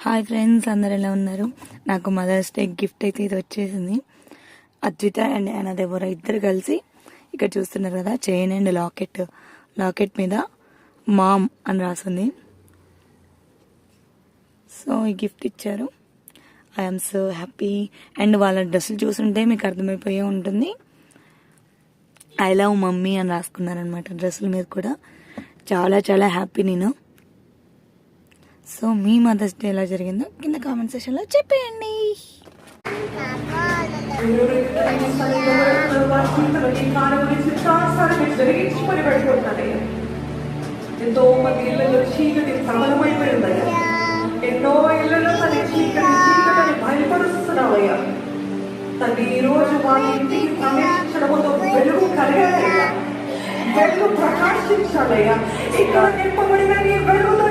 Hi friends, అందరు ఎలా ఉన్నారు? నాకు మదర్స్ డే గిఫ్ట్ అయితే ఇది వచ్చేసింది. అద్విత అండ్ అనాదేవర ఇద్దరు కలిసి ఇక్కడ చూస్తున్నారు కదా, చైన్ అండ్ లాకెట్ మీద మామ్ అని రాసింది. సో ఈ గిఫ్ట్ ఇచ్చారు. I'm so happy. అండ్ వాళ్ళ డ్రెస్సులు చూస్తుంటే మీకు అర్థమైపోయే ఉంటుంది, ఐ లవ్ మమ్మీ అని రాసుకున్నారనమాట డ్రెస్సుల మీద కూడా. చాలా చాలా హ్యాపీ నేను. సో మీ మదర్స్ డే ఎలా జరిగిందో కింద కామెంట్ సెక్షన్లో చెప్పేయండి. ఎంతో మంది ఇళ్లలో చీకటి ప్రబలమైపోయిందయ్యా. ఎన్నో ఇళ్లలో తన చీకటిని బయలుపరుస్తున్నావయ్యా. తను ఈ రోజు వాళ్ళ ఇంటికి ప్రవేశించడంతో వెలుగు కలిగాడయ్యా. వెలుగు ప్రకాశించాలయ్యా. ఇక్కడ నింపబడిన నీ వెలుగు